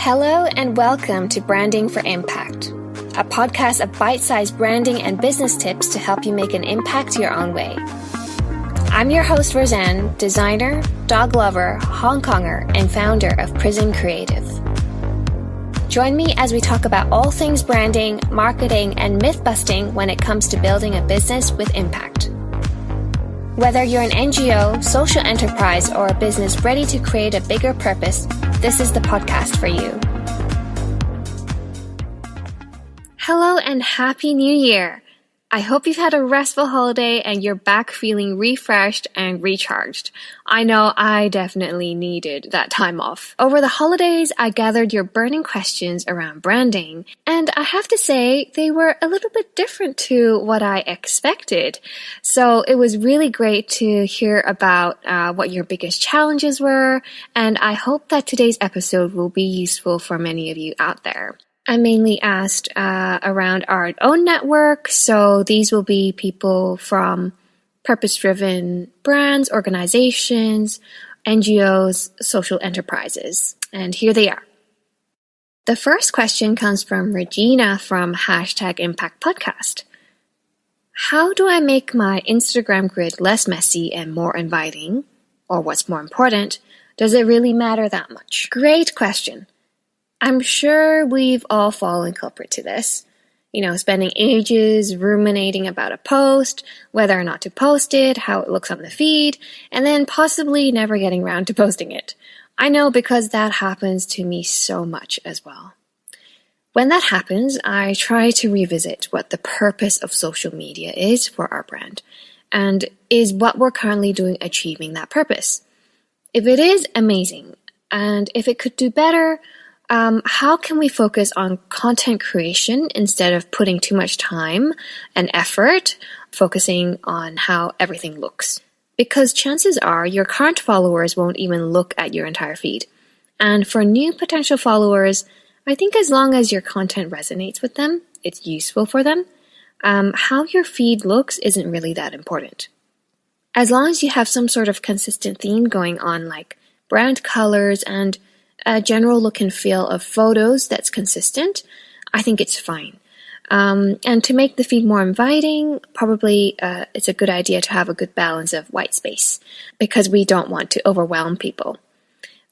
Hello and welcome to Branding for Impact, a podcast of bite-sized branding and business tips to help you make an impact your own way. I'm your host, Roseanne, designer, dog lover, Hong Konger, and founder of Prism Creative. Join me as we talk about all things branding, marketing, and myth-busting when it comes to building a business with impact. Whether you're an NGO, social enterprise, or a business ready to create a bigger purpose, this is the podcast for you. Hello and Happy New Year! I hope you've had a restful holiday and you're back feeling refreshed and recharged. I know I definitely needed that time off. Over the holidays, I gathered your burning questions around branding, and I have to say they were a little bit different to what I expected. So it was really great to hear about what your biggest challenges were, and I hope that today's episode will be useful for many of you out there. I mainly asked around our own network, so these will be people from purpose-driven brands, organizations, NGOs, social enterprises. And here they are. The first question comes from Regina from #Impact Podcast. How do I make my Instagram grid less messy and more inviting? Or what's more important, does it really matter that much? Great question. I'm sure we've all fallen culprit to this. Spending ages ruminating about a post, whether or not to post it, how it looks on the feed, and then possibly never getting around to posting it. I know because that happens to me so much as well. When that happens, I try to revisit what the purpose of social media is for our brand, and is what we're currently doing achieving that purpose. If it is, amazing, and if it could do better, how can we focus on content creation instead of putting too much time and effort focusing on how everything looks? Because chances are your current followers won't even look at your entire feed. And for new potential followers, I think as long as your content resonates with them, it's useful for them, how your feed looks isn't really that important. As long as you have some sort of consistent theme going on, like brand colors and a general look and feel of photos that's consistent, I think it's fine. And to make the feed more inviting, probably it's a good idea to have a good balance of white space because we don't want to overwhelm people.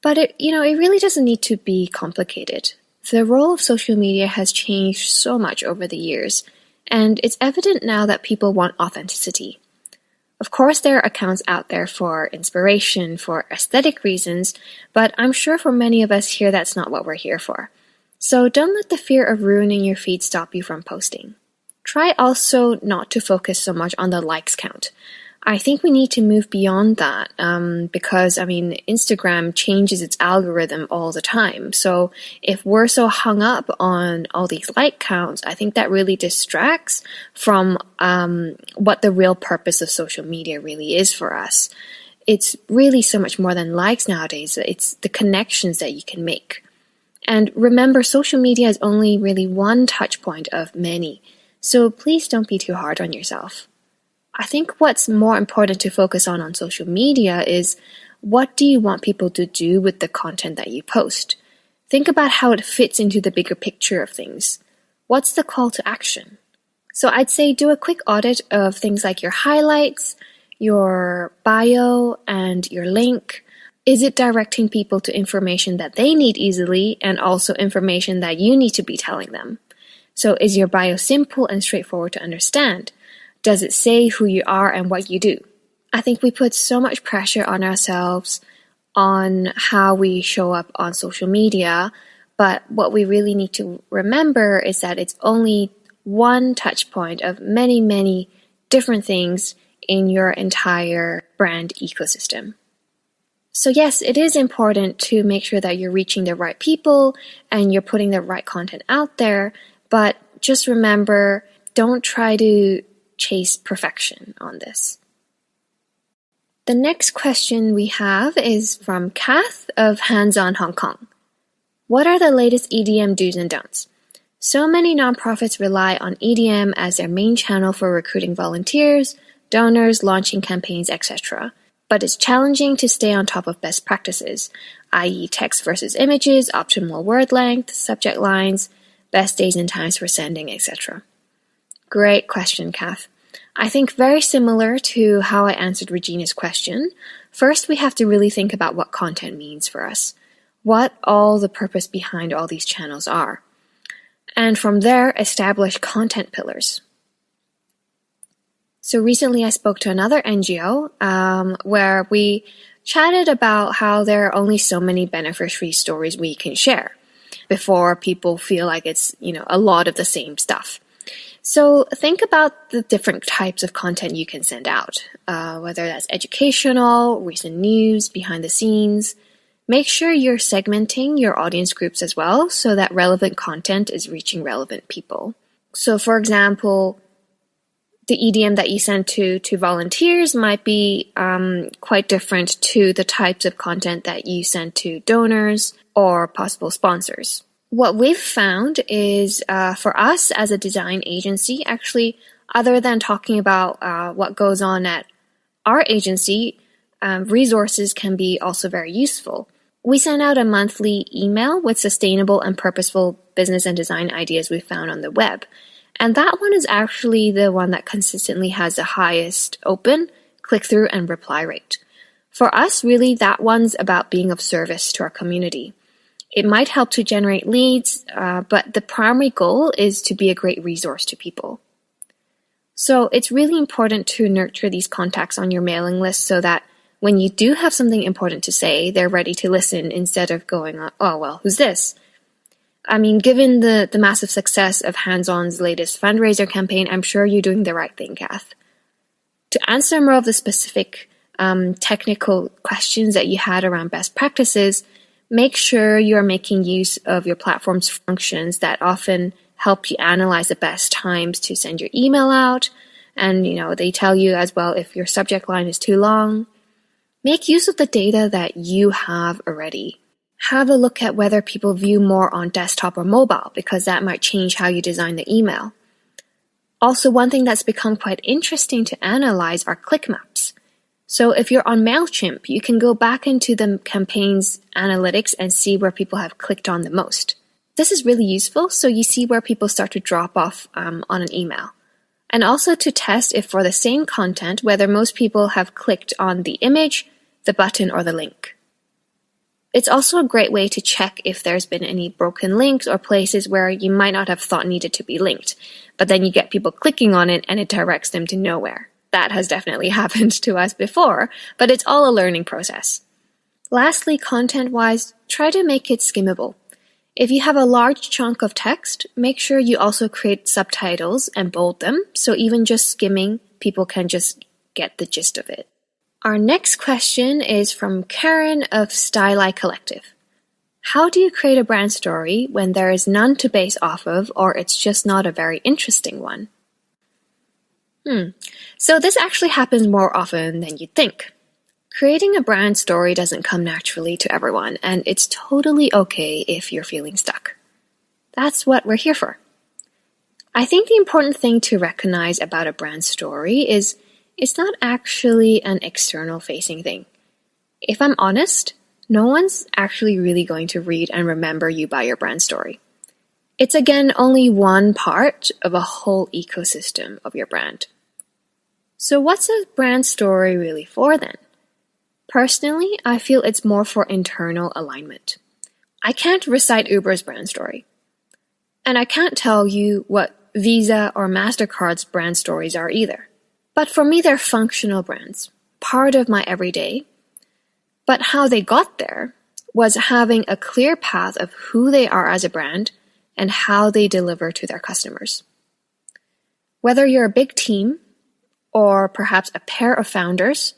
But it really doesn't need to be complicated. The role of social media has changed so much over the years, and it's evident now that people want authenticity. Of course, there are accounts out there for inspiration, for aesthetic reasons, but I'm sure for many of us here that's not what we're here for. So don't let the fear of ruining your feed stop you from posting. Try also not to focus so much on the likes count. I think we need to move beyond that because, Instagram changes its algorithm all the time. So if we're so hung up on all these like counts, I think that really distracts from what the real purpose of social media really is for us. It's really so much more than likes nowadays. It's the connections that you can make. And remember, social media is only really one touch point of many. So please don't be too hard on yourself. I think what's more important to focus on social media is what do you want people to do with the content that you post? Think about how it fits into the bigger picture of things. What's the call to action? So I'd say do a quick audit of things like your highlights, your bio, and your link. Is it directing people to information that they need easily and also information that you need to be telling them? So is your bio simple and straightforward to understand? Does it say who you are and what you do? I think we put so much pressure on ourselves on how we show up on social media, but what we really need to remember is that it's only one touch point of many, many different things in your entire brand ecosystem. So yes, it is important to make sure that you're reaching the right people and you're putting the right content out there, but just remember, don't try to chase perfection on this. The next question we have is from Cath of HandsOn HK. What are the latest EDM do's and don'ts? So many nonprofits rely on EDM as their main channel for recruiting volunteers, donors, launching campaigns, etc. but it's challenging to stay on top of best practices, i.e. text versus images, optimal word length, subject lines, best days and times for sending, etc. Great question, Cath. I think very similar to how I answered Regina's question. First, we have to really think about what content means for us, what all the purpose behind all these channels are, and from there, establish content pillars. So recently I spoke to another NGO where we chatted about how there are only so many beneficiary stories we can share before people feel like it's, a lot of the same stuff. So think about the different types of content you can send out, whether that's educational, recent news, behind the scenes. Make sure you're segmenting your audience groups as well so that relevant content is reaching relevant people. So for example, the EDM that you send to volunteers might be quite different to the types of content that you send to donors or possible sponsors. What we've found is for us as a design agency, actually, other than talking about what goes on at our agency, resources can be also very useful. We send out a monthly email with sustainable and purposeful business and design ideas we found on the web. And that one is actually the one that consistently has the highest open, click-through, and reply rate. For us, really, that one's about being of service to our community. It might help to generate leads, but the primary goal is to be a great resource to people. So it's really important to nurture these contacts on your mailing list so that when you do have something important to say, they're ready to listen instead of going, oh, well, who's this? I mean, given the massive success of HandsOn's latest fundraiser campaign, I'm sure you're doing the right thing, Cath. To answer more of the specific technical questions that you had around best practices, make sure you're making use of your platform's functions that often help you analyze the best times to send your email out. And, they tell you as well if your subject line is too long. Make use of the data that you have already. Have a look at whether people view more on desktop or mobile, because that might change how you design the email. Also, one thing that's become quite interesting to analyze are click maps. So if you're on MailChimp, you can go back into the campaign's analytics and see where people have clicked on the most. This is really useful, so you see where people start to drop off on an email. And also to test if for the same content, whether most people have clicked on the image, the button, or the link. It's also a great way to check if there's been any broken links or places where you might not have thought needed to be linked, but then you get people clicking on it and it directs them to nowhere. That has definitely happened to us before, but it's all a learning process. Lastly, content-wise, try to make it skimmable. If you have a large chunk of text, make sure you also create subtitles and bold them, so even just skimming, people can just get the gist of it. Our next question is from Karen of StyliCollective. How do you create a brand story when there is none to base off of, or it's just not a very interesting one? So this actually happens more often than you'd think. Creating a brand story doesn't come naturally to everyone, and it's totally okay if you're feeling stuck. That's what we're here for. I think the important thing to recognize about a brand story is it's not actually an external facing thing. If I'm honest, no one's actually really going to read and remember you by your brand story. It's again only one part of a whole ecosystem of your brand. So what's a brand story really for then? Personally, I feel it's more for internal alignment. I can't recite Uber's brand story. And I can't tell you what Visa or MasterCard's brand stories are either. But for me, they're functional brands, part of my everyday. But how they got there was having a clear path of who they are as a brand and how they deliver to their customers. Whether you're a big team, or perhaps a pair of founders,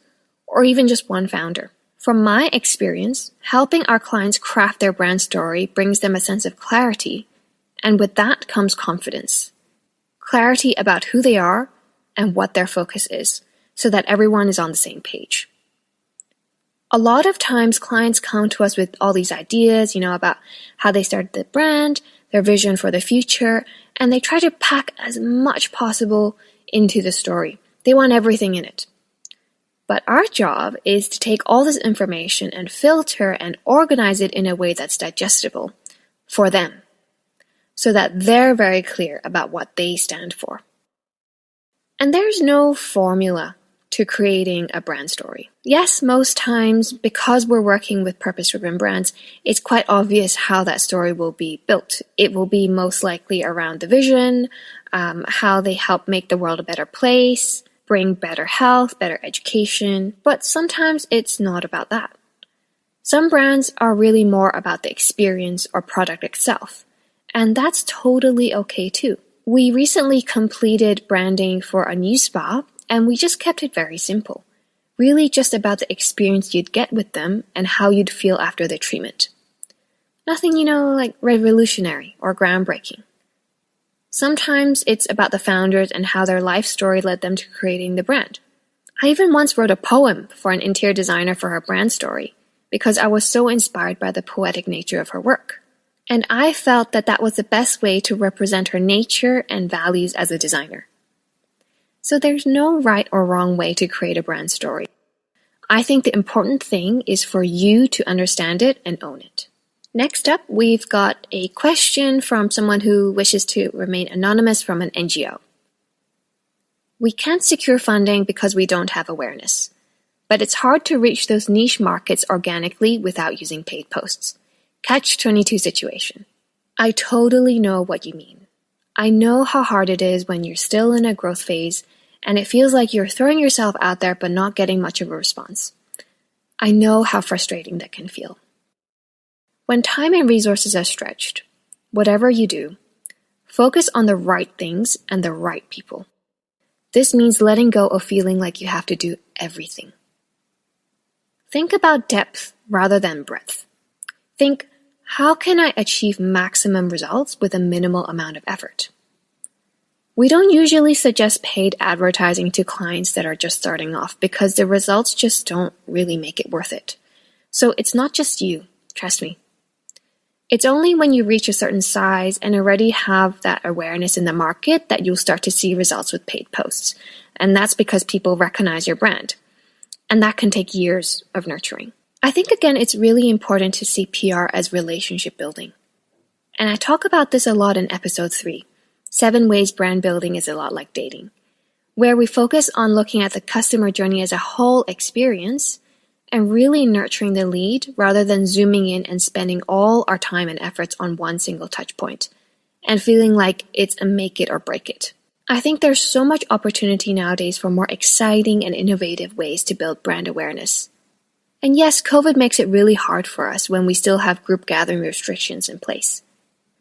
or even just one founder. From my experience, helping our clients craft their brand story brings them a sense of clarity, and with that comes confidence. Clarity about who they are and what their focus is, so that everyone is on the same page. A lot of times clients come to us with all these ideas, about how they started the brand, their vision for the future, and they try to pack as much possible into the story. They want everything in it. But our job is to take all this information and filter and organize it in a way that's digestible for them, so that they're very clear about what they stand for. And there's no formula to creating a brand story. Yes, most times, because we're working with purpose-driven brands, it's quite obvious how that story will be built. It will be most likely around the vision, how they help make the world a better place, bring better health, better education, but sometimes it's not about that. Some brands are really more about the experience or product itself, and that's totally okay too. We recently completed branding for a new spa, and we just kept it very simple. Really just about the experience you'd get with them and how you'd feel after the treatment. Nothing, like revolutionary or groundbreaking. Sometimes it's about the founders and how their life story led them to creating the brand. I even once wrote a poem for an interior designer for her brand story because I was so inspired by the poetic nature of her work. And I felt that that was the best way to represent her nature and values as a designer. So there's no right or wrong way to create a brand story. I think the important thing is for you to understand it and own it. Next up, we've got a question from someone who wishes to remain anonymous from an NGO. We can't secure funding because we don't have awareness, but it's hard to reach those niche markets organically without using paid posts. Catch-22 situation. I totally know what you mean. I know how hard it is when you're still in a growth phase and it feels like you're throwing yourself out there but not getting much of a response. I know how frustrating that can feel. When time and resources are stretched, whatever you do, focus on the right things and the right people. This means letting go of feeling like you have to do everything. Think about depth rather than breadth. Think, how can I achieve maximum results with a minimal amount of effort? We don't usually suggest paid advertising to clients that are just starting off because the results just don't really make it worth it. So it's not just you, trust me. It's only when you reach a certain size and already have that awareness in the market that you'll start to see results with paid posts. And that's because people recognize your brand. And that can take years of nurturing. I think, again, it's really important to see PR as relationship building. And I talk about this a lot in episode 3, 7 Ways Brand Building is a Lot Like Dating, where we focus on looking at the customer journey as a whole experience and really nurturing the lead rather than zooming in and spending all our time and efforts on one single touch point and feeling like it's a make it or break it. I think there's so much opportunity nowadays for more exciting and innovative ways to build brand awareness. And yes, COVID makes it really hard for us when we still have group gathering restrictions in place.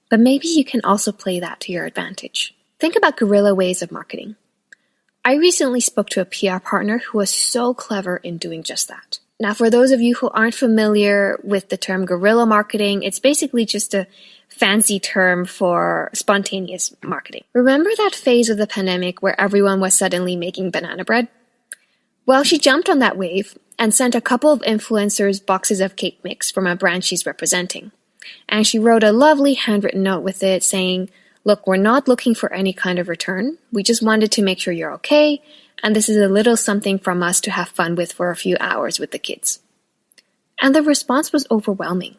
But maybe you can also play that to your advantage. Think about guerrilla ways of marketing. I recently spoke to a PR partner who was so clever in doing just that. Now, for those of you who aren't familiar with the term guerrilla marketing, it's basically just a fancy term for spontaneous marketing. Remember that phase of the pandemic where everyone was suddenly making banana bread? Well, she jumped on that wave and sent a couple of influencers boxes of cake mix from a brand she's representing. And she wrote a lovely handwritten note with it saying, "Look, we're not looking for any kind of return. We just wanted to make sure you're okay, and this is a little something from us to have fun with for a few hours with the kids." And the response was overwhelming.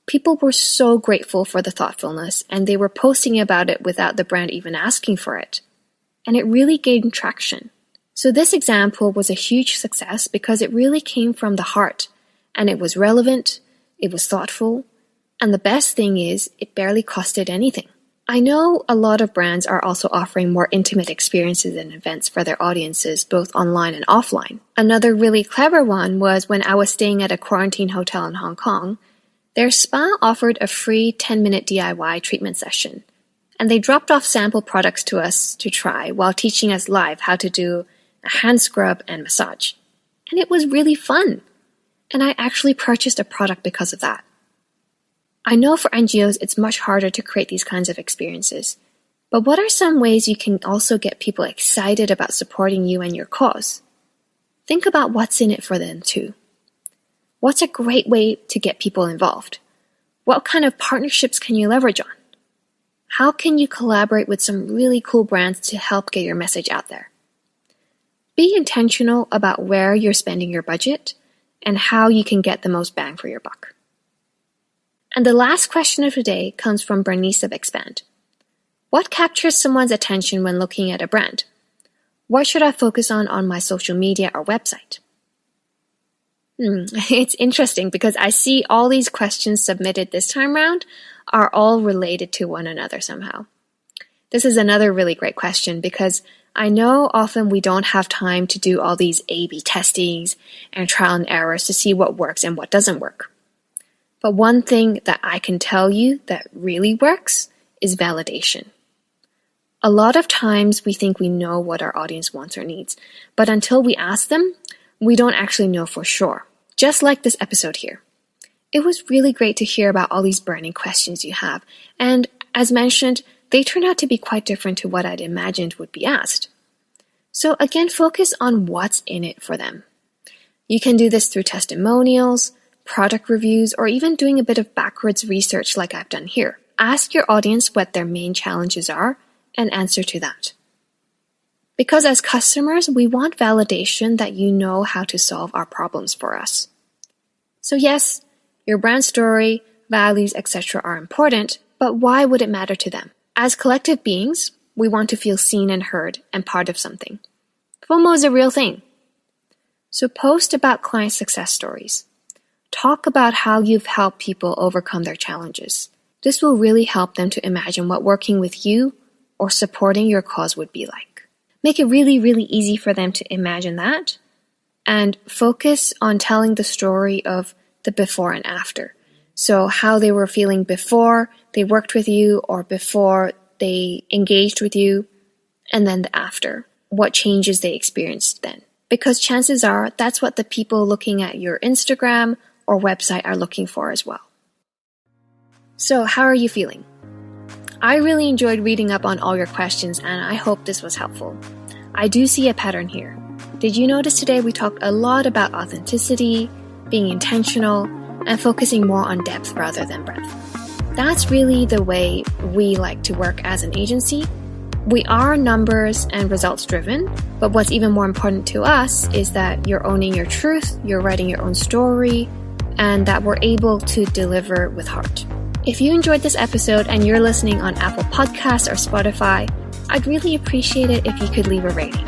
People were so grateful for the thoughtfulness, and they were posting about it without the brand even asking for it. And it really gained traction. So this example was a huge success because it really came from the heart, and it was relevant, it was thoughtful, and the best thing is, it barely costed anything. I know a lot of brands are also offering more intimate experiences and events for their audiences, both online and offline. Another really clever one was when I was staying at a quarantine hotel in Hong Kong, their spa offered a free 10-minute DIY treatment session, and they dropped off sample products to us to try while teaching us live how to do a hand scrub and massage. And it was really fun. And I actually purchased a product because of that. I know for NGOs it's much harder to create these kinds of experiences, but what are some ways you can also get people excited about supporting you and your cause? Think about what's in it for them too. What's a great way to get people involved? What kind of partnerships can you leverage on? How can you collaborate with some really cool brands to help get your message out there? Be intentional about where you're spending your budget and how you can get the most bang for your buck. And the last question of the day comes from Bernice of Expand. What captures someone's attention when looking at a brand? What should I focus on my social media or website? It's interesting because I see all these questions submitted this time round are all related to one another somehow. This is another really great question because I know often we don't have time to do all these A/B testings and trial and errors to see what works and what doesn't work. But one thing that I can tell you that really works is validation. A lot of times we think we know what our audience wants or needs, but until we ask them, we don't actually know for sure. Just like this episode here. It was really great to hear about all these burning questions you have, and as mentioned, they turned out to be quite different to what I'd imagined would be asked. So again, focus on what's in it for them. You can do this through testimonials, product reviews, or even doing a bit of backwards research like I've done here. Ask your audience what their main challenges are and answer to that. Because as customers, we want validation that you know how to solve our problems for us. So yes, your brand story, values, etc. are important, but why would it matter to them? As collective beings, we want to feel seen and heard and part of something. FOMO is a real thing. So post about client success stories. Talk about how you've helped people overcome their challenges. This will really help them to imagine what working with you or supporting your cause would be like. Make it really, really easy for them to imagine that and focus on telling the story of the before and after. So how they were feeling before they worked with you or before they engaged with you, and then the after. What changes they experienced then. Because chances are that's what the people looking at your Instagram or website are looking for as well. So how are you feeling? I really enjoyed reading up on all your questions and I hope this was helpful. I do see a pattern here. Did you notice today we talked a lot about authenticity, being intentional, and focusing more on depth rather than breadth? That's really the way we like to work as an agency. We are numbers and results driven, but what's even more important to us is that you're owning your truth, you're writing your own story, and that we're able to deliver with heart. If you enjoyed this episode and you're listening on Apple Podcasts or Spotify, I'd really appreciate it if you could leave a rating.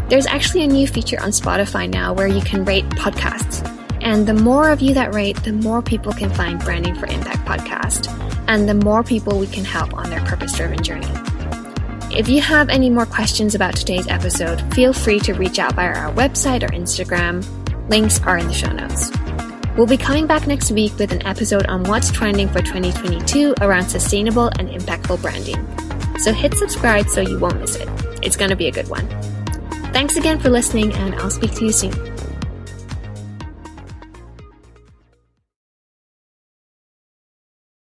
There's actually a new feature on Spotify now where you can rate podcasts. And the more of you that rate, the more people can find Branding for Impact podcast, and the more people we can help on their purpose-driven journey. If you have any more questions about today's episode, feel free to reach out via our website or Instagram. Links are in the show notes. We'll be coming back next week with an episode on what's trending for 2022 around sustainable and impactful branding. So hit subscribe so you won't miss it. It's going to be a good one. Thanks again for listening, and I'll speak to you soon.